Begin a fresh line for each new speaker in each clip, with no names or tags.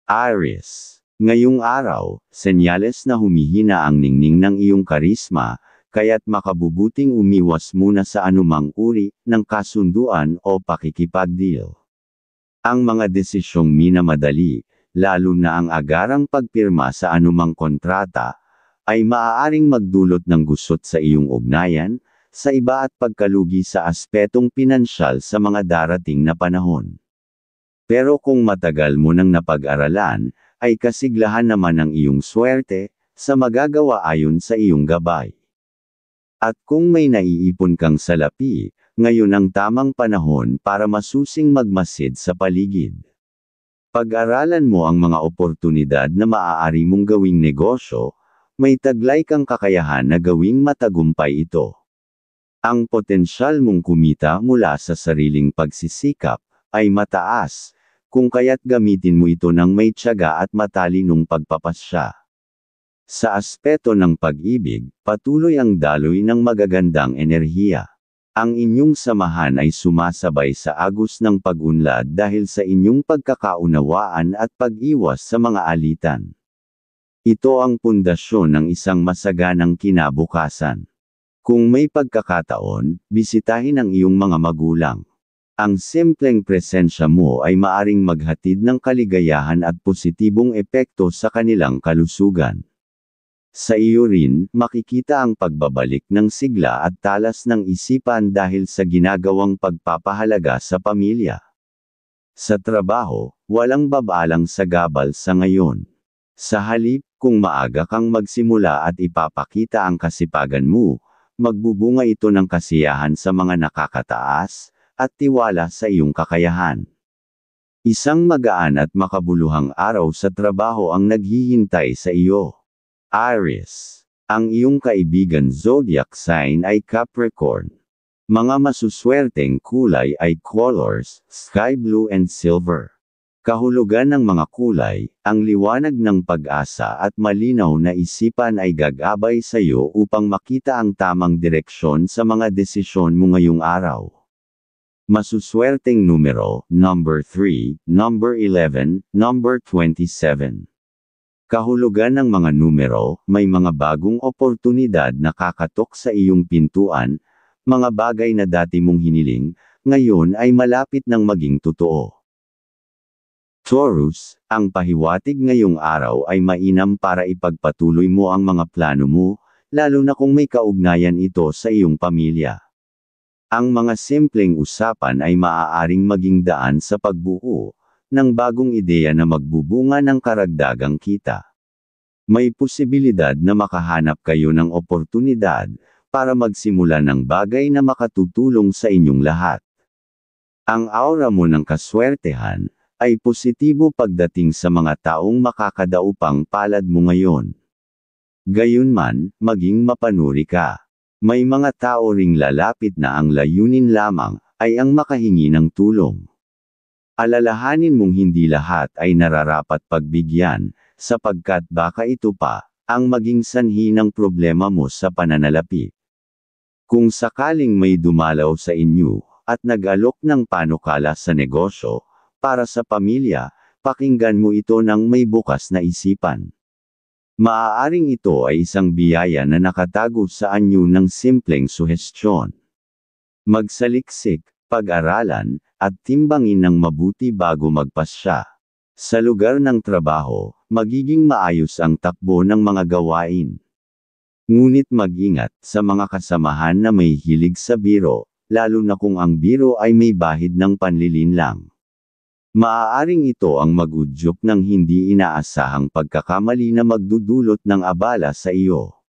Aries. Ngayong araw, senyales na humihina ang ningning ng iyong karisma, kaya't makabubuting umiwas muna sa anumang uri ng kasunduan o pakikipagdeal. Ang mga desisyong minamadali, lalo na ang agarang pagpirma sa anumang kontrata, ay maaaring magdulot ng gusot sa iyong ugnayan, sa iba at pagkalugi sa aspetong pinansyal sa mga darating na panahon. Pero kung matagal mo nang napag-aralan, ay kasiglahan naman ang iyong swerte, sa magagawa ayon sa iyong gabay. At kung may naiipon kang salapi, ngayon ang tamang panahon para masusing magmasid sa paligid. Pag-aralan mo ang mga oportunidad na maaari mong gawing negosyo, may taglay kang kakayahan na gawing matagumpay ito. Ang potensyal mong kumita mula sa sariling pagsisikap ay mataas, kung kaya't gamitin mo ito ng may tiyaga at matalinong pagpapasya. Sa aspeto ng pag-ibig, patuloy ang daloy ng magagandang enerhiya. Ang inyong samahan ay sumasabay sa agos ng pag-unlad dahil sa inyong pagkakaunawaan at pag-iwas sa mga alitan. Ito ang pundasyon ng isang masaganang kinabukasan. Kung may pagkakataon, bisitahin ang iyong mga magulang. Ang simpleng presensya mo ay maaring maghatid ng kaligayahan at positibong epekto sa kanilang kalusugan. Sa iyo rin, makikita ang pagbabalik ng sigla at talas ng isipan dahil sa ginagawang pagpapahalaga sa pamilya. Sa trabaho, walang babalang sagabal sa ngayon. Sa halip, kung maaga kang magsimula at ipapakita ang kasipagan mo, magbubunga ito ng kasiyahan sa mga nakakataas, at tiwala sa iyong kakayahan. Isang magaan at makabuluhang araw sa trabaho ang naghihintay sa iyo. Aries. Ang iyong kaibigan zodiac sign ay Capricorn. Mga masuswerteng kulay ay colors, sky blue and silver. Kahulugan ng mga kulay, ang liwanag ng pag-asa at malinaw na isipan ay gagabay sa iyo upang makita ang tamang direksyon sa mga desisyon mo ngayong araw. Masuswerteng numero, number 3, number 11, number 27. Kahulugan ng mga numero, may mga bagong oportunidad na kakatok sa iyong pintuan, mga bagay na dati mong hiniling, ngayon ay malapit ng maging totoo. Taurus, ang pahiwatig ngayong araw ay mainam para ipagpatuloy mo ang mga plano mo, lalo na kung may kaugnayan ito sa iyong pamilya. Ang mga simpleng usapan ay maaaring maging daan sa pagbuo ng bagong ideya na magbubunga ng karagdagang kita. May posibilidad na makahanap kayo ng oportunidad para magsimula ng bagay na makatutulong sa inyong lahat. Ang aura mo ng kaswertehan ay positibo pagdating sa mga taong makakadaupang palad mo ngayon. Gayunman, maging mapanuri ka. May mga tao ring lalapit na ang layunin lamang ay ang makahingi ng tulong. Alalahanin mong hindi lahat ay nararapat pagbigyan, sapagkat baka ito pa ang maging sanhi ng problema mo sa pananalapi. Kung sakaling may dumalaw sa inyo at nag-alok ng panukala sa negosyo, para sa pamilya, pakinggan mo ito ng may bukas na isipan. Maaaring ito ay isang biyaya na nakatago sa anyo ng simpleng suhestyon. Magsaliksik, pag-aralan, at timbangin ng mabuti bago magpasya. Sa lugar ng trabaho, magiging maayos ang takbo ng mga gawain. Ngunit mag-ingat sa mga kasamahan na may hilig sa biro, lalo na kung ang biro ay may bahid ng panlilinlang. Maaaring ito ang mag-udyok ng hindi inaasahang pagkakamali na magdudulot ng abala sa iyo.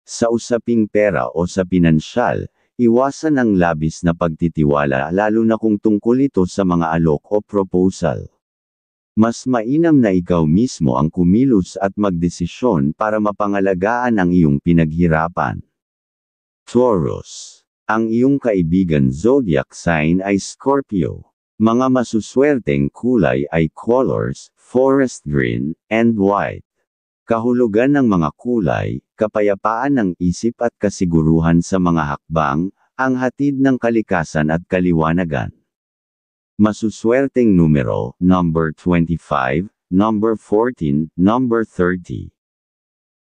Sa usaping pera o sa pinansyal, iwasan ang labis na pagtitiwala lalo na kung tungkol ito sa mga alok o proposal. Mas mainam na ikaw mismo ang kumilos at magdesisyon para mapangalagaan ang iyong pinaghirapan. Taurus. Ang iyong kaibigan zodiac sign ay Scorpio. Mga masuswerteng kulay ay colors, forest green, and white. Kahulugan ng mga kulay, kapayapaan ng isip at kasiguruhan sa mga hakbang, ang hatid ng kalikasan at kaliwanagan. Masuswerteng numero, number 25, number 14, number 30.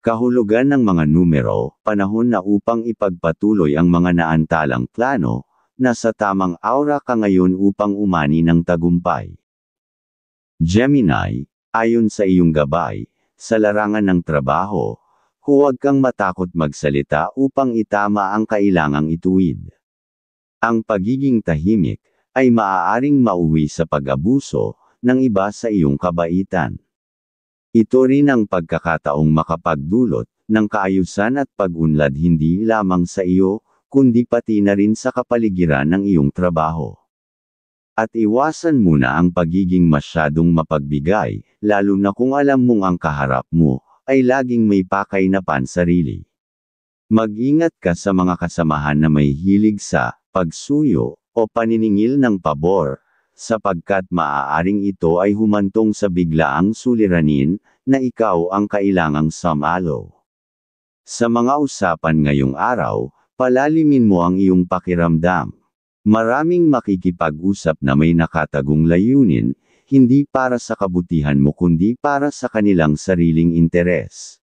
Kahulugan ng mga numero, panahon na upang ipagpatuloy ang mga naantalang plano, nasa tamang aura ka ngayon upang umani ng tagumpay. Gemini, ayon sa iyong gabay, sa larangan ng trabaho, huwag kang matakot magsalita upang itama ang kailangang ituwid. Ang pagiging tahimik, ay maaaring mauwi sa pag-abuso, ng iba sa iyong kabaitan. Ito rin ang pagkakataong makapagdulot, ng kaayusan at pag-unlad hindi lamang sa iyo, kundi pati na rin sa kapaligiran ng iyong trabaho. At iwasan muna ang pagiging masyadong mapagbigay, lalo na kung alam mong ang kaharap mo, ay laging may pakay na pansarili. Mag-ingat ka sa mga kasamahan na may hilig sa pagsuyo o paniningil ng pabor, sapagkat maaaring ito ay humantong sa biglaang suliranin, na ikaw ang kailangang samalo. Sa mga usapan ngayong araw, palalimin mo ang iyong pakiramdam. Maraming makikipag-usap na may nakatagong layunin, hindi para sa kabutihan mo kundi para sa kanilang sariling interes.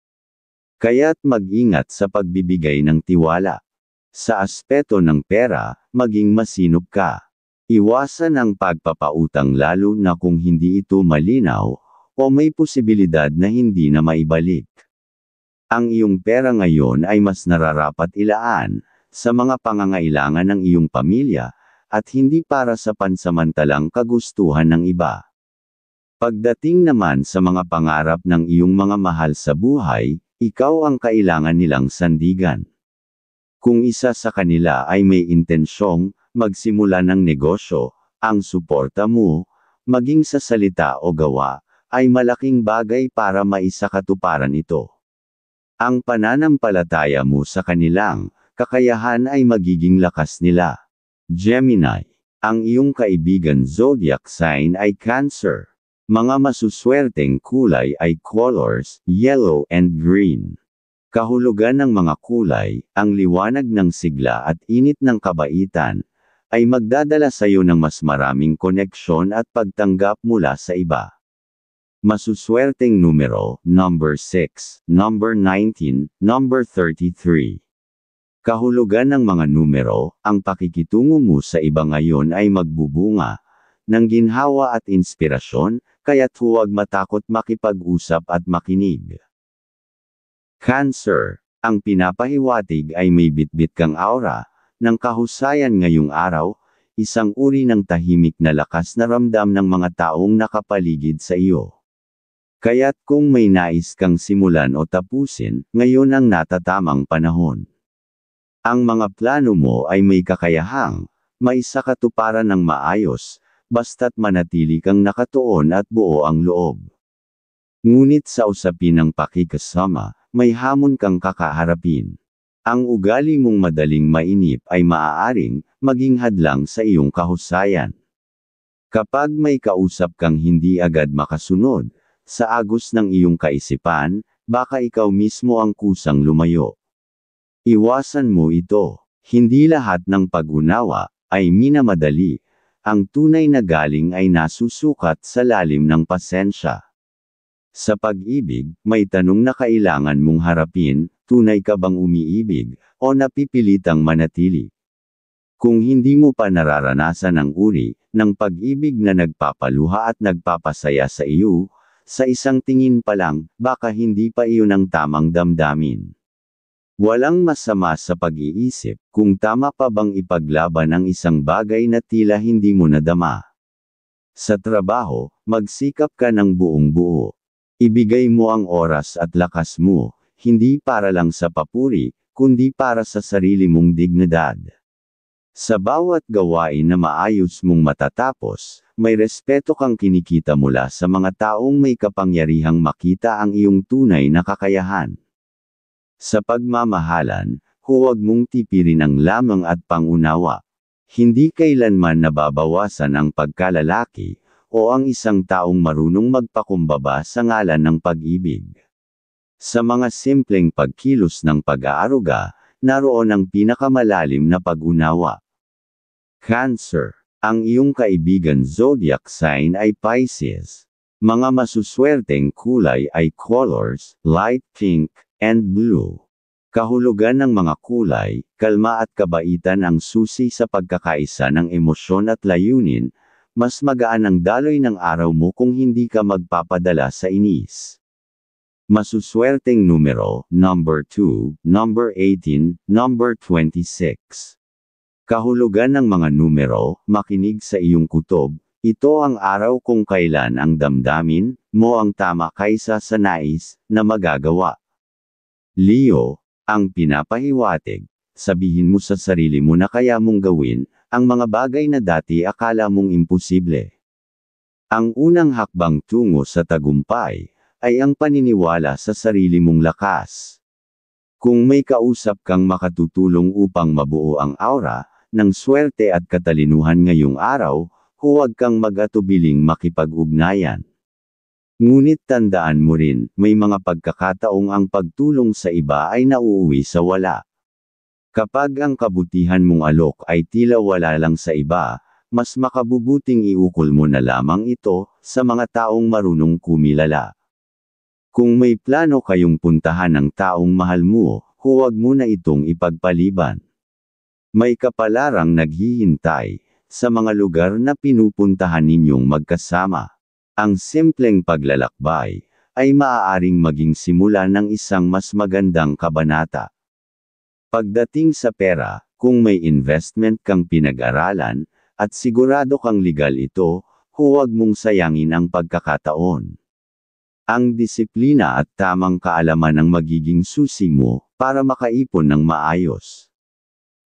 Kaya't mag-ingat sa pagbibigay ng tiwala. Sa aspeto ng pera, maging masinop ka. Iwasan ang pagpapautang lalo na kung hindi ito malinaw, o may posibilidad na hindi na maibalik. Ang iyong pera ngayon ay mas nararapat ilaan, sa mga pangangailangan ng iyong pamilya, at hindi para sa pansamantalang kagustuhan ng iba. Pagdating naman sa mga pangarap ng iyong mga mahal sa buhay, ikaw ang kailangan nilang sandigan. Kung isa sa kanila ay may intensyong magsimula ng negosyo, ang suporta mo, maging sa salita o gawa, ay malaking bagay para maisakatuparan ito. Ang pananampalataya mo sa kanilang kakayahan ay magiging lakas nila. Gemini, ang iyong kaibigan zodiac sign ay Cancer. Mga masuswerteng kulay ay colors, yellow and green. Kahulugan ng mga kulay, ang liwanag ng sigla at init ng kabaitan, ay magdadala sa iyo ng mas maraming koneksyon at pagtanggap mula sa iba. Masuswerteng numero, number 6, number 19, number 33. Kahulugan ng mga numero, ang pakikitungo mo sa iba ngayon ay magbubunga ng ginhawa at inspirasyon, kaya't huwag matakot makipag-usap at makinig. Cancer, ang pinapahiwatig ay may bitbit kang aura ng kahusayan ngayong araw, isang uri ng tahimik na lakas na ramdam ng mga taong nakapaligid sa iyo. Kaya't kung may nais kang simulan o tapusin, ngayon ang natatamang panahon. Ang mga plano mo ay may kakayahang maisakatuparan ng maayos, basta't manatili kang nakatuon at buo ang loob. Ngunit sa usapin ng pakikasama, may hamon kang kakaharapin. Ang ugali mong madaling mainip ay maaaring maging hadlang sa iyong kahusayan. Kapag may kausap kang hindi agad makasunod, sa agos ng iyong kaisipan, baka ikaw mismo ang kusang lumayo. Iwasan mo ito. Hindi lahat ng pag-unawa ay minamadali. Ang tunay na galing ay nasusukat sa lalim ng pasensya. Sa pag-ibig, may tanong na kailangan mong harapin, tunay ka bang umiibig, o napipilitang manatili? Kung hindi mo pa nararanasan ang uri ng pag-ibig na nagpapaluha at nagpapasaya sa iyo, sa isang tingin pa lang, baka hindi pa iyon ang tamang damdamin. Walang masama sa pag-iisip kung tama pa bang ipaglaban ang isang bagay na tila hindi mo nadama. Sa trabaho, magsikap ka ng buong buo. Ibigay mo ang oras at lakas mo, hindi para lang sa papuri, kundi para sa sarili mong dignidad. Sa bawat gawain na maayos mong matatapos, may respeto kang kinikita mula sa mga taong may kapangyarihang makita ang iyong tunay na kakayahan. Sa pagmamahalan, huwag mong tipirin ang lamang at pangunawa. Hindi kailanman nababawasan ang pagkalalaki, o ang isang taong marunong magpakumbaba sa ngalan ng pag-ibig. Sa mga simpleng pagkilos ng pag-aaruga, naroon ang pinakamalalim na pag-unawa. Cancer, ang iyong kaibigan zodiac sign ay Pisces. Mga masuswerteng kulay ay colors, light pink, and blue. Kahulugan ng mga kulay, kalma at kabaitan ang susi sa pagkakaisa ng emosyon at layunin, mas magaan ang daloy ng araw mo kung hindi ka magpapadala sa inis. Masuswerteng numero, number 2, number 18, number 26. Kahulugan ng mga numero, makinig sa iyong kutob. Ito ang araw kung kailan ang damdamin mo ang tama kaysa sa nais na magagawa. Leo, ang pinapahiwatig, sabihin mo sa sarili mo na kaya mong gawin ang mga bagay na dati akala mong imposible. Ang unang hakbang tungo sa tagumpay ay ang paniniwala sa sarili mong lakas. Kung may kausap kang makatutulong upang mabuo ang aura ng swerte at katalinuhan ngayong araw, huwag kang mag-atubiling makipag-ugnayan. Ngunit tandaan mo rin, may mga pagkakataong ang pagtulong sa iba ay nauuwi sa wala. Kapag ang kabutihan mong alok ay tila wala lang sa iba, mas makabubuting iukol mo na lamang ito sa mga taong marunong kumilala. Kung may plano kayong puntahan ng taong mahal mo, huwag mo na itong ipagpaliban. May kapalarang naghihintay sa mga lugar na pinupuntahan ninyong magkasama. Ang simpleng paglalakbay ay maaaring maging simula ng isang mas magandang kabanata. Pagdating sa pera, kung may investment kang pinag-aralan, at sigurado kang legal ito, huwag mong sayangin ang pagkakataon. Ang disiplina at tamang kaalaman ang magiging susi mo para makaipon ng maayos.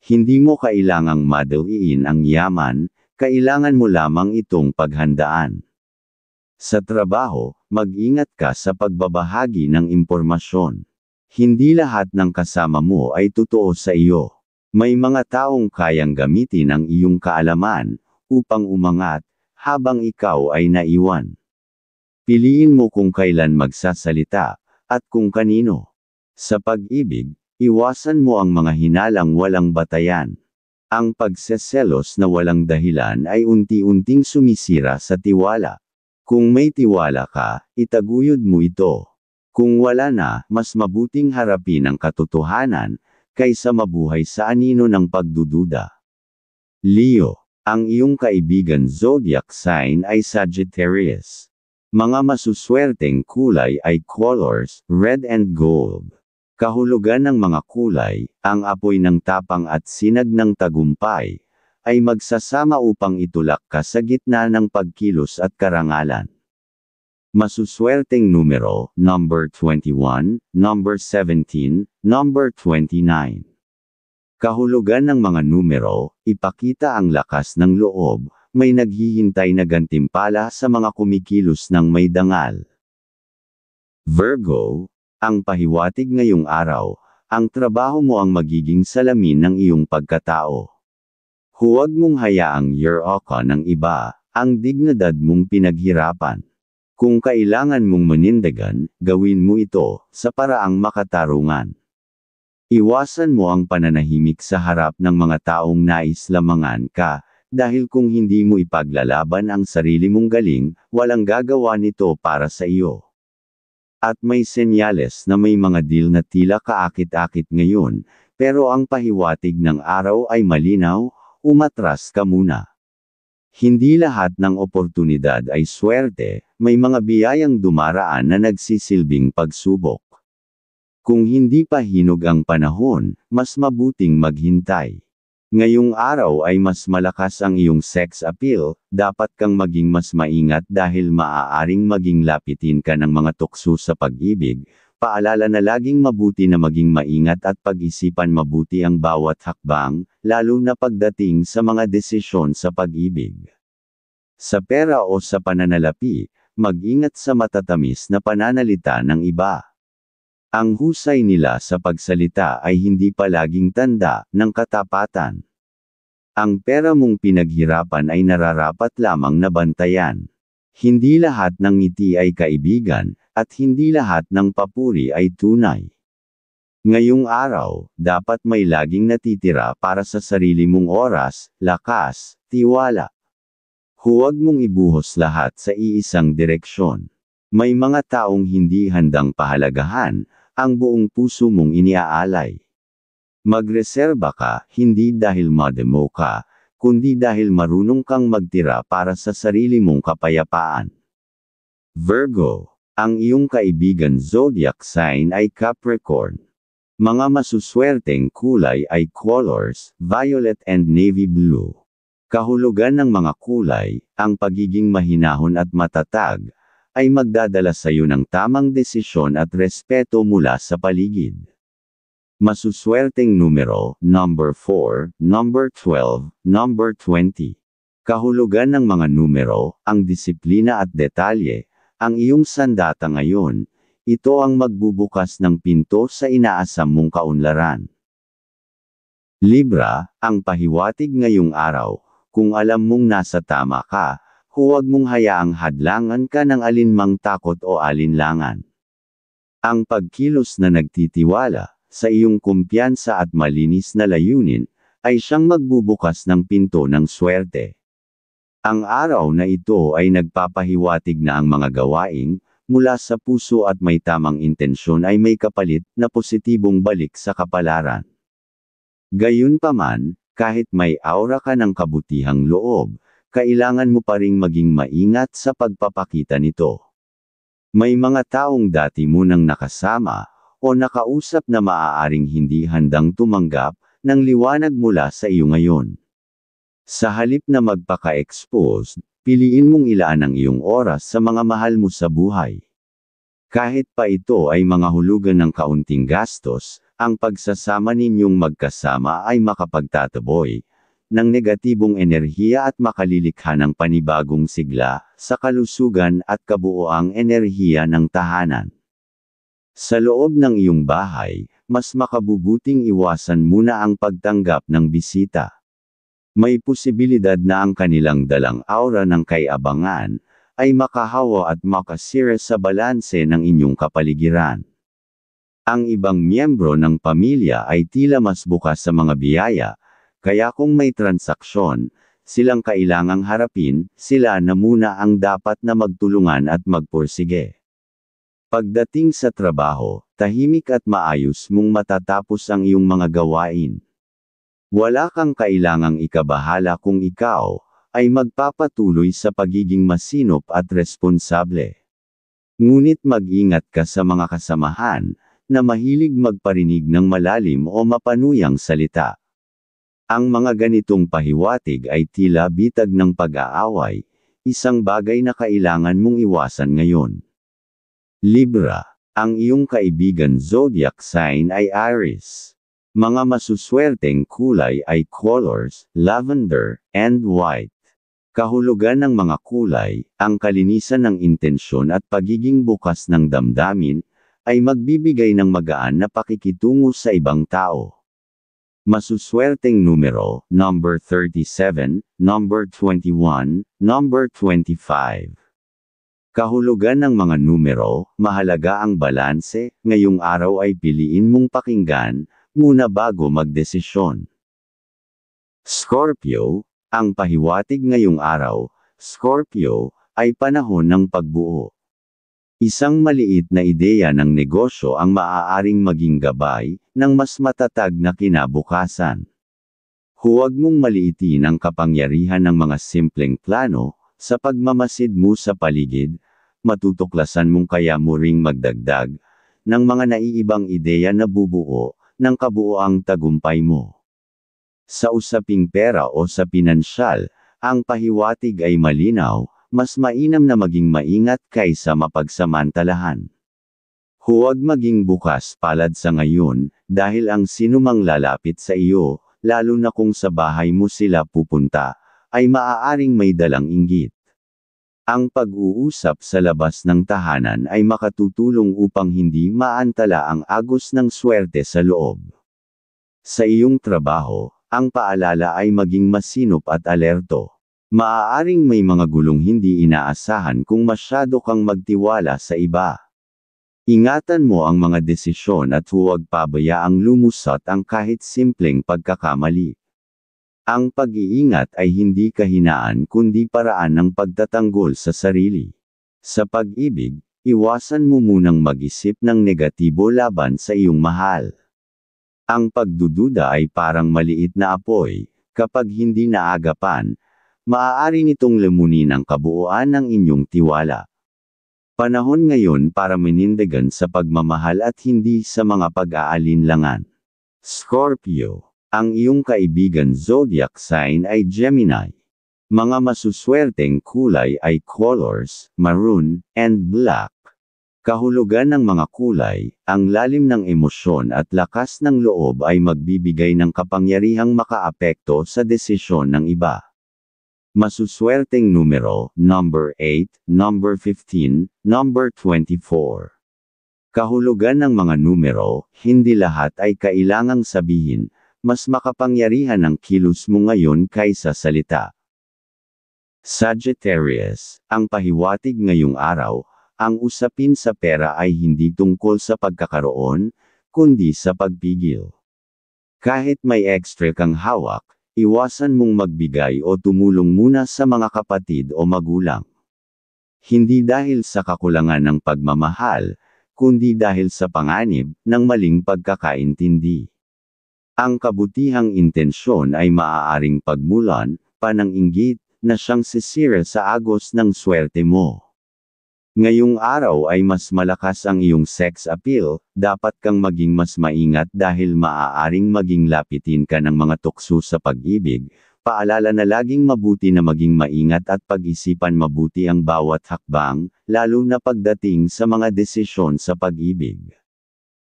Hindi mo kailangang madaliin ang yaman, kailangan mo lamang itong paghandaan. Sa trabaho, mag-ingat ka sa pagbabahagi ng impormasyon. Hindi lahat ng kasama mo ay totoo sa iyo. May mga taong kayang gamitin ang iyong kaalaman upang umangat habang ikaw ay naiwan. Piliin mo kung kailan magsasalita at kung kanino. Sa pag-ibig, iwasan mo ang mga hinalang walang batayan. Ang pagseselos na walang dahilan ay unti-unting sumisira sa tiwala. Kung may tiwala ka, itaguyod mo ito. Kung wala na, mas mabuting harapin ang katotohanan, kaysa mabuhay sa anino ng pagdududa. Leo, ang iyong kaibigan zodiac sign ay Sagittarius. Mga masuswerteng kulay ay colors, red and gold. Kahulugan ng mga kulay, ang apoy ng tapang at sinag ng tagumpay, ay magsasama upang itulak ka sa gitna ng pagkilos at karangalan. Masuswerteng numero, number 21, number 17, number 29. Kahulugan ng mga numero, ipakita ang lakas ng loob, may naghihintay na gantimpala sa mga kumikilos ng may dangal. Virgo, ang pahiwatig ngayong araw, ang trabaho mo ang magiging salamin ng iyong pagkatao. Huwag mong hayaang yuraka ng iba, ang dignidad mong pinaghirapan. Kung kailangan mong manindigan, gawin mo ito, sa paraang makatarungan. Iwasan mo ang pananahimik sa harap ng mga taong nais lamangan ka, dahil kung hindi mo ipaglalaban ang sarili mong galing, walang gagawa nito para sa iyo. At may senyales na may mga deal na tila kaakit-akit ngayon, pero ang pahiwatig ng araw ay malinaw, umatras ka muna. Hindi lahat ng oportunidad ay swerte, may mga biyayang dumaraan na nagsisilbing pagsubok. Kung hindi pa hinog ang panahon, mas mabuting maghintay. Ngayong araw ay mas malakas ang iyong sex appeal, dapat kang maging mas maingat dahil maaaring maging lapitin ka ng mga tukso sa pag-ibig. Paalala na laging mabuti na maging maingat at pag-isipan mabuti ang bawat hakbang, lalo na pagdating sa mga desisyon sa pag-ibig. Sa pera o sa pananalapi, mag-ingat sa matatamis na pananalita ng iba. Ang husay nila sa pagsalita ay hindi palaging tanda ng katapatan. Ang pera mong pinaghirapan ay nararapat lamang na bantayan. Hindi lahat ng ngiti ay kaibigan, at hindi lahat ng papuri ay tunay. Ngayong araw, dapat may laging natitira para sa sarili mong oras, lakas, tiwala. Huwag mong ibuhos lahat sa iisang direksyon. May mga taong hindi handang pahalagahan ang buong puso mong iniaalay. Magreserba ka, hindi dahil mademo ka, kundi dahil marunong kang magtira para sa sarili mong kapayapaan. Virgo, ang iyong kaibigan zodiac sign ay Capricorn. Mga masuswerteng kulay ay colors, violet and navy blue. Kahulugan ng mga kulay, ang pagiging mahinahon at matatag, ay magdadala sa iyo ng tamang desisyon at respeto mula sa paligid. Masuswerteng numero, number 4, number 12, number 20. Kahulugan ng mga numero, ang disiplina at detalye, ang iyong sandata ngayon, ito ang magbubukas ng pinto sa inaasam mong kaunlaran. Libra, ang pahiwatig ngayong araw, kung alam mong nasa tama ka, huwag mong hayaang hadlangan ka ng alinmang takot o alinlangan. Ang pagkilos na nagtitiwala sa iyong kumpiyansa at malinis na layunin, ay siyang magbubukas ng pinto ng swerte. Ang araw na ito ay nagpapahiwatig na ang mga gawain, mula sa puso at may tamang intensyon ay may kapalit na positibong balik sa kapalaran. Gayunpaman, kahit may aura ka ng kabutihang loob, kailangan mo pa ring maging maingat sa pagpapakita nito. May mga taong dati mo nang nakasama, o nakausap na maaaring hindi handang tumanggap ng liwanag mula sa iyo ngayon. Sa halip na magpaka-expose, piliin mong ilaan ang iyong oras sa mga mahal mo sa buhay. Kahit pa ito ay mga hulugan ng kaunting gastos, ang pagsasama ninyong magkasama ay makapagtataboy ng negatibong enerhiya at makalilikha ng panibagong sigla sa kalusugan at kabuoang enerhiya ng tahanan. Sa loob ng iyong bahay, mas makabubuting iwasan muna ang pagtanggap ng bisita. May posibilidad na ang kanilang dalang aura ng kay-abangan ay makahawa at makasira sa balanse ng inyong kapaligiran. Ang ibang miyembro ng pamilya ay tila mas bukas sa mga biyaya, kaya kung may transaksyon, silang kailangang harapin, sila na muna ang dapat na magtulungan at magpursige. Pagdating sa trabaho, tahimik at maayos mong matatapos ang iyong mga gawain. Wala kang kailangang ikabahala kung ikaw ay magpapatuloy sa pagiging masinop at responsable. Ngunit mag-ingat ka sa mga kasamahan na mahilig magparinig ng malalim o mapanuyang salita. Ang mga ganitong pahiwatig ay tila bitag ng pag-aaway, isang bagay na kailangan mong iwasan ngayon. Libra, ang iyong kaibigan zodiac sign ay Aries. Mga masuswerteng kulay ay colors, lavender, and white. Kahulugan ng mga kulay, ang kalinisan ng intensyon at pagiging bukas ng damdamin, ay magbibigay ng magaan na pakikitungo sa ibang tao. Masuswerteng numero, number 37, number 21, number 25. Kahulugan ng mga numero, mahalaga ang balanse, ngayong araw ay piliin mong pakinggan, muna bago magdesisyon. Scorpio, ang pahiwatig ngayong araw, Scorpio, ay panahon ng pagbuo. Isang maliit na ideya ng negosyo ang maaaring maging gabay ng mas matatag na kinabukasan. Huwag mong maliitin ang kapangyarihan ng mga simpleng plano, sa pagmamasid mo sa paligid, matutuklasan mong kaya mo ring magdagdag ng mga naiibang ideya na bubuo ng kabuoang tagumpay mo. Sa usaping pera o sa pinansyal, ang pahiwatig ay malinaw, mas mainam na maging maingat kaysa mapagsamantalahan. Huwag maging bukas palad sa ngayon, dahil ang sinumang lalapit sa iyo, lalo na kung sa bahay mo sila pupunta, ay maaaring may dalang inggit. Ang pag-uusap sa labas ng tahanan ay makatutulong upang hindi maantala ang agos ng swerte sa loob. Sa iyong trabaho, ang paalala ay maging masinop at alerto. Maaaring may mga gulong hindi inaasahan kung masyado kang magtiwala sa iba. Ingatan mo ang mga desisyon at huwag pabayaang lumusot ang kahit simpleng pagkakamali. Ang pag-iingat ay hindi kahinaan kundi paraan ng pagtatanggol sa sarili. Sa pag-ibig, iwasan mo munang mag-isip ng negatibo laban sa iyong mahal. Ang pagdududa ay parang maliit na apoy, kapag hindi naagapan, maaari nitong lamunin ang kabuuan ng inyong tiwala. Panahon ngayon para manindigan sa pagmamahal at hindi sa mga pag-aalinlangan. Scorpio. Ang iyong kaibigan zodiac sign ay Gemini. Mga masuswerteng kulay ay colors, maroon, and black. Kahulugan ng mga kulay, ang lalim ng emosyon at lakas ng loob ay magbibigay ng kapangyarihang makaapekto sa desisyon ng iba. Masuswerteng numero, number 8, number 15, number 24. Kahulugan ng mga numero, hindi lahat ay kailangang sabihin, mas makapangyarihan ang kilos mo ngayon kaysa salita. Sagittarius, ang pahiwatig ngayong araw, ang usapin sa pera ay hindi tungkol sa pagkakaroon, kundi sa pagpigil. Kahit may extra kang hawak, iwasan mong magbigay o tumulong muna sa mga kapatid o magulang. Hindi dahil sa kakulangan ng pagmamahal, kundi dahil sa panganib ng maling pagkakaintindi. Ang kabutihang intensyon ay maaaring pagmulan, panang-inggit, na siyang sisira sa agos ng swerte mo. Ngayong araw ay mas malakas ang iyong sex appeal, dapat kang maging mas maingat dahil maaaring maging lapitin ka ng mga tukso sa pag-ibig. Paalala na laging mabuti na maging maingat at pag-isipan mabuti ang bawat hakbang, lalo na pagdating sa mga desisyon sa pag-ibig.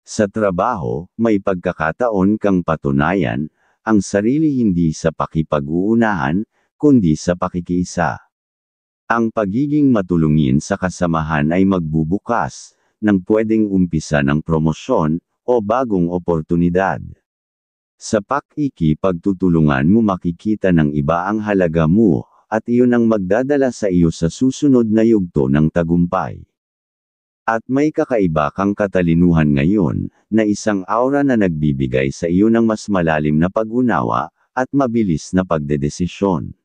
Sa trabaho, may pagkakataon kang patunayan ang sarili hindi sa pakipag-uunahan, kundi sa pakikiisa. Ang pagiging matulungin sa kasamahan ay magbubukas ng pwedeng umpisa ng promosyon o bagong oportunidad. Sa pakikipagtutulungan mo makikita ng iba ang halaga mo, at iyon ang magdadala sa iyo sa susunod na yugto ng tagumpay. At may kakaiba kang katalinuhan ngayon, na isang aura na nagbibigay sa iyo ng mas malalim na pag-unawa, at mabilis na pagdedesisyon.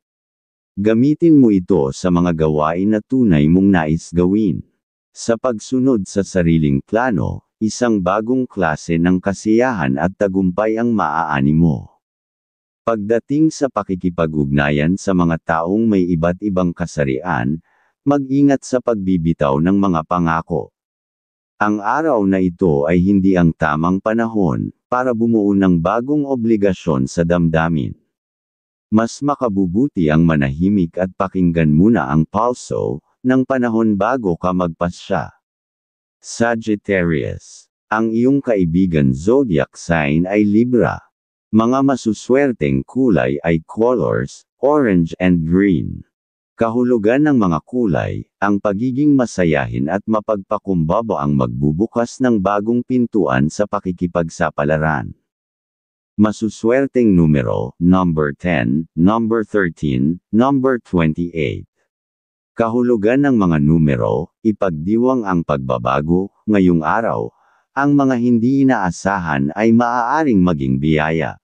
Gamitin mo ito sa mga gawain na tunay mong nais gawin. Sa pagsunod sa sariling plano, isang bagong klase ng kasiyahan at tagumpay ang maaani mo. Pagdating sa pakikipag-ugnayan sa mga taong may iba't ibang kasarian, mag-ingat sa pagbibitaw ng mga pangako. Ang araw na ito ay hindi ang tamang panahon para bumuo ng bagong obligasyon sa damdamin. Mas makabubuti ang manahimik at pakinggan muna ang pulso ng panahon bago ka magpasya. Sagittarius, ang iyong kaibigan zodiac sign ay Libra. Mga masuswerteng kulay ay colors, orange and green. Kahulugan ng mga kulay, ang pagiging masayahin at mapagpakumbaba ang magbubukas ng bagong pintuan sa pakikipagsapalaran. Masuswerteng numero, number 10, number 13, number 28. Kahulugan ng mga numero, ipagdiwang ang pagbabago, ngayong araw, ang mga hindi inaasahan ay maaaring maging biyaya.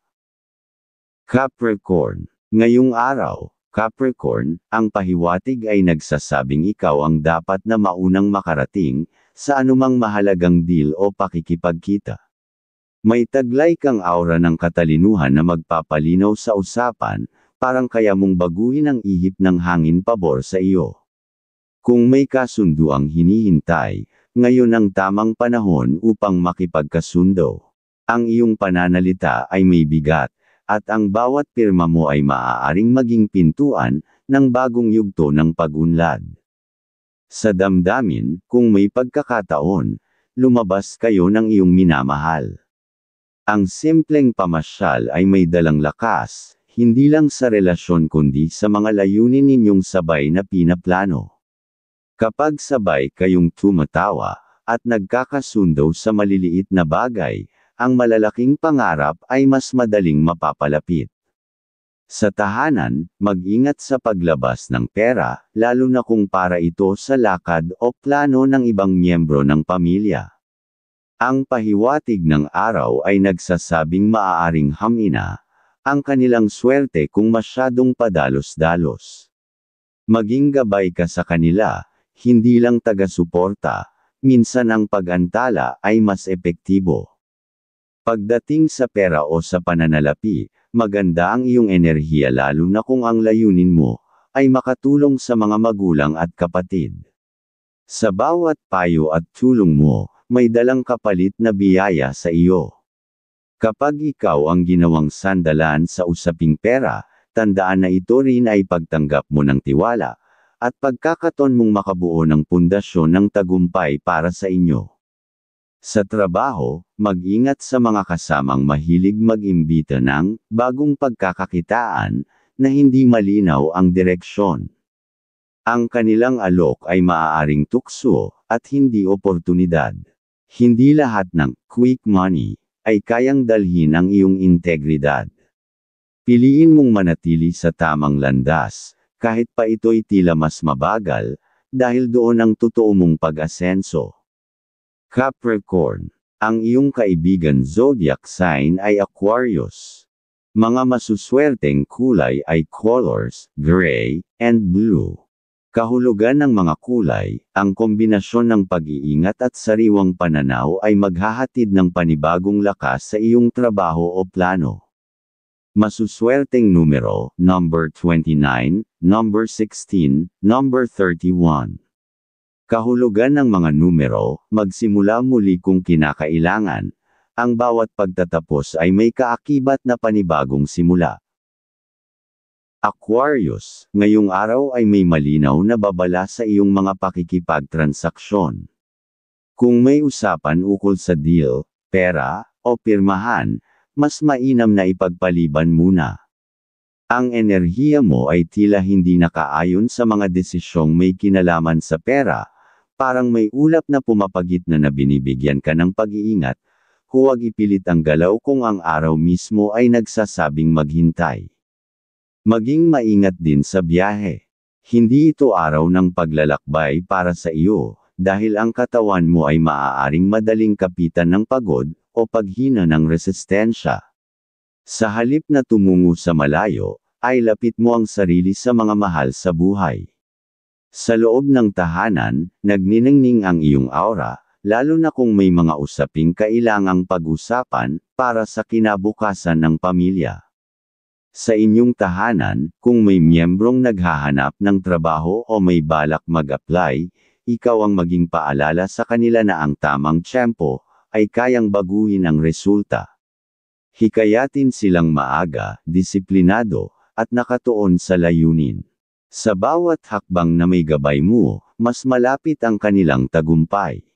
Capricorn, ngayong araw, Capricorn, ang pahiwatig ay nagsasabing ikaw ang dapat na maunang makarating sa anumang mahalagang deal o pakikipagkita. May taglay kang aura ng katalinuhan na magpapalinaw sa usapan, parang kaya mong baguhin ang ihip ng hangin pabor sa iyo. Kung may kasunduang hinihintay, ngayon ang tamang panahon upang makipagkasundo. Ang iyong pananalita ay may bigat, at ang bawat pirma mo ay maaaring maging pintuan ng bagong yugto ng pag-unlad. Sa damdamin, kung may pagkakataon, lumabas kayo ng iyong minamahal. Ang simpleng pamasyal ay may dalang lakas, hindi lang sa relasyon kundi sa mga layunin ninyong sabay na pinaplano. Kapag sabay kayong tumatawa, at nagkakasundo sa maliliit na bagay, ang malalaking pangarap ay mas madaling mapapalapit. Sa tahanan, mag-ingat sa paglabas ng pera, lalo na kung para ito sa lakad o plano ng ibang miyembro ng pamilya. Ang pahiwatig ng araw ay nagsasabing maaaring hamina ang kanilang swerte kung masyadong padalos-dalos. Maging gabay ka sa kanila, hindi lang taga-suporta, minsan ang pag-antala ay mas epektibo. Pagdating sa pera o sa pananalapi, maganda ang iyong enerhiya lalo na kung ang layunin mo ay makatulong sa mga magulang at kapatid. Sa bawat payo at tulong mo, may dalang kapalit na biyaya sa iyo. Kapag ikaw ang ginawang sandalan sa usaping pera, tandaan na ito rin ay pagtanggap mo ng tiwala, at pagkakaton mong makabuo ng pundasyon ng tagumpay para sa inyo. Sa trabaho, mag-ingat sa mga kasamang mahilig mag-imbita ng bagong pagkakakitaan na hindi malinaw ang direksyon. Ang kanilang alok ay maaaring tukso at hindi oportunidad. Hindi lahat ng quick money ay kayang dalhin ang iyong integridad. Piliin mong manatili sa tamang landas, kahit pa ito'y tila mas mabagal, dahil doon ang totoo mong pag-asenso. Capricorn. Ang iyong kaibigan zodiac sign ay Aquarius. Mga masuswerteng kulay ay colors, gray, and blue. Kahulugan ng mga kulay, ang kombinasyon ng pag-iingat at sariwang pananaw ay maghahatid ng panibagong lakas sa iyong trabaho o plano. Masuswerteng numero, number 29, number 16, number 31. Kahulugan ng mga numero, magsimula muli kung kinakailangan. Ang bawat pagtatapos ay may kaakibat na panibagong simula. Aquarius, ngayong araw ay may malinaw na babala sa iyong mga pakikipagtransaksyon. Kung may usapan ukol sa deal, pera, o pirmahan, mas mainam na ipagpaliban muna. Ang enerhiya mo ay tila hindi nakaayon sa mga desisyong may kinalaman sa pera, parang may ulap na pumapagit na binibigyan ka ng pag-iingat, huwag ipilit ang galaw kung ang araw mismo ay nagsasabing maghintay. Maging maingat din sa biyahe. Hindi ito araw ng paglalakbay para sa iyo, dahil ang katawan mo ay maaaring madaling kapitan ng pagod, o paghina ng resistensya. Sa halip na tumungo sa malayo, ay lapit mo ang sarili sa mga mahal sa buhay. Sa loob ng tahanan, nagniningning ang iyong aura, lalo na kung may mga usaping kailangang pag-usapan, para sa kinabukasan ng pamilya. Sa inyong tahanan, kung may miyembrong naghahanap ng trabaho o may balak mag-apply, ikaw ang maging paalala sa kanila na ang tamang tiyempo, ay kayang baguhin ang resulta. Hikayatin silang maaga, disiplinado, at nakatuon sa layunin. Sa bawat hakbang na may gabay mo, mas malapit ang kanilang tagumpay.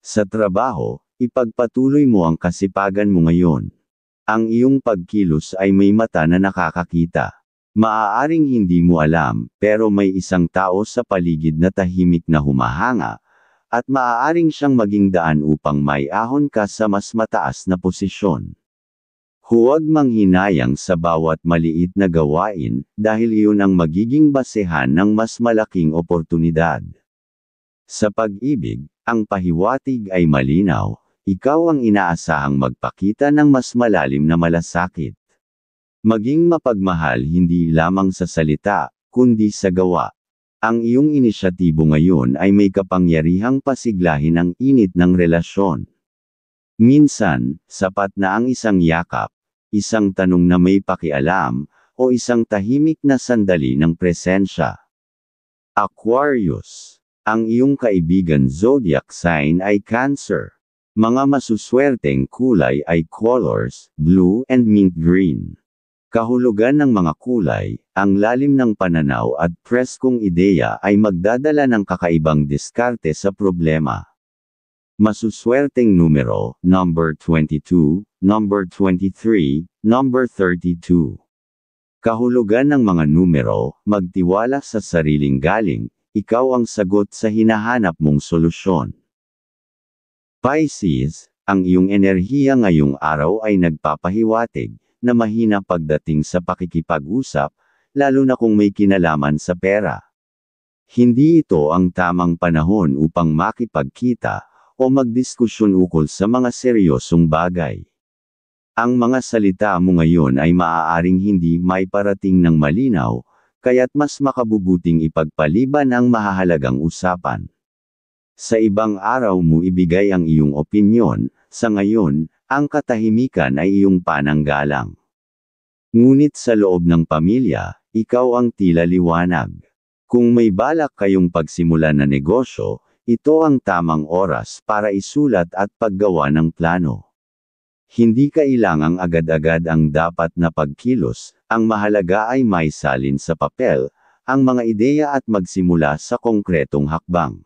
Sa trabaho, ipagpatuloy mo ang kasipagan mo ngayon. Ang iyong pagkilos ay may mata na nakakakita. Maaaring hindi mo alam, pero may isang tao sa paligid na tahimik na humahanga, at maaaring siyang maging daan upang maiahon ka sa mas mataas na posisyon. Huwag manghinayang sa bawat maliit na gawain, dahil iyon ang magiging basehan ng mas malaking oportunidad. Sa pag-ibig, ang pahiwatig ay malinaw, ikaw ang inaasahang magpakita ng mas malalim na malasakit. Maging mapagmahal hindi lamang sa salita, kundi sa gawa. Ang iyong inisyatibo ngayon ay may kapangyarihang pasiglahin ang init ng relasyon. Minsan, sapat na ang isang yakap, isang tanong na may pakialam, o isang tahimik na sandali ng presensya. Aquarius. Ang iyong kaibigan zodiac sign ay Cancer. Mga masuswerteng kulay ay colors, blue and mint green. Kahulugan ng mga kulay, ang lalim ng pananaw at preskong ideya ay magdadala ng kakaibang diskarte sa problema. Masuswerteng numero, number 22, number 23, number 32. Kahulugan ng mga numero, magtiwala sa sariling galing, ikaw ang sagot sa hinahanap mong solusyon. Pisces, ang iyong enerhiya ngayong araw ay nagpapahiwatig, na mahina pagdating sa pakikipag-usap, lalo na kung may kinalaman sa pera. Hindi ito ang tamang panahon upang makipagkita, o magdiskusyon ukol sa mga seryosong bagay. Ang mga salita mo ngayon ay maaaring hindi maiparating ng malinaw, kaya't mas makabubuting ipagpaliban ang mahahalagang usapan. Sa ibang araw mo ibigay ang iyong opinyon, sa ngayon, ang katahimikan ay iyong pananggalang. Ngunit sa loob ng pamilya, ikaw ang tila liwanag. Kung may balak kayong pagsimulan na negosyo, ito ang tamang oras para isulat at paggawa ng plano. Hindi kailangang agad-agad ang dapat na pagkilos, ang mahalaga ay maisalin sa papel, ang mga ideya at magsimula sa konkretong hakbang.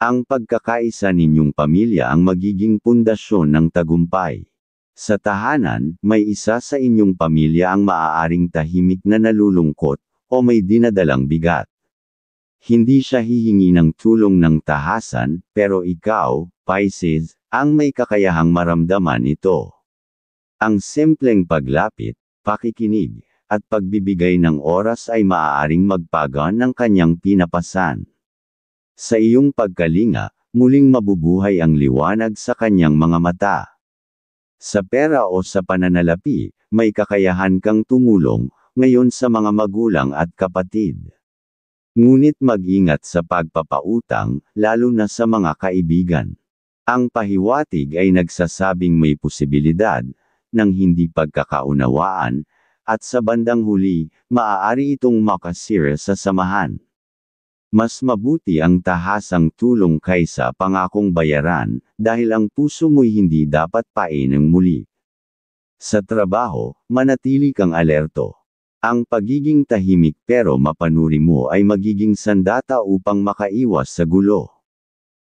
Ang pagkakaisa ninyong pamilya ang magiging pundasyon ng tagumpay. Sa tahanan, may isa sa inyong pamilya ang maaaring tahimik na nalulungkot, o may dinadalang bigat. Hindi siya hihingi ng tulong ng tahasan, pero ikaw, Pisces, ang may kakayahang maramdaman ito. Ang simpleng paglapit, pakikinig, at pagbibigay ng oras ay maaaring magpagaan ng kanyang pinapasan. Sa iyong pagkalinga, muling mabubuhay ang liwanag sa kanyang mga mata. Sa pera o sa pananalapi, may kakayahan kang tumulong, ngayon sa mga magulang at kapatid. Ngunit mag-ingat sa pagpapautang, lalo na sa mga kaibigan. Ang pahiwatig ay nagsasabing may posibilidad ng hindi pagkakaunawaan, at sa bandang huli, maaari itong makasira sa samahan. Mas mabuti ang tahasang tulong kaysa pangakong bayaran, dahil ang puso mo'y hindi dapat painang muli. Sa trabaho, manatili kang alerto. Ang pagiging tahimik pero mapanuri mo ay magiging sandata upang makaiwas sa gulo.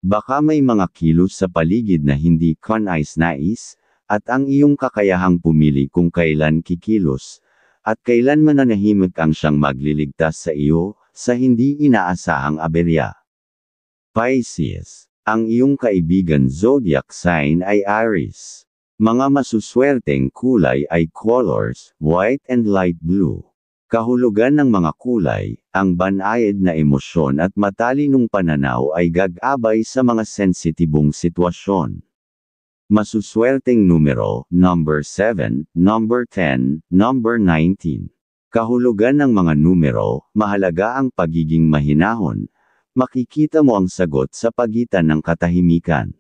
Baka may mga kilos sa paligid na hindi kanais-nais, at ang iyong kakayahang pumili kung kailan kikilos, at kailan mananahimik ang siyang magliligtas sa iyo, sa hindi inaasahang aberya. Pisces, ang iyong kaibigan zodiac sign ay Aries. Mga masuswerteng kulay ay colors, white and light blue. Kahulugan ng mga kulay, ang banayad na emosyon at matalinong pananaw ay gagabay sa mga sensitibong sitwasyon. Masuswerteng numero, number 7, number 10, number 19. Kahulugan ng mga numero, mahalaga ang pagiging mahinahon. Makikita mo ang sagot sa pagitan ng katahimikan.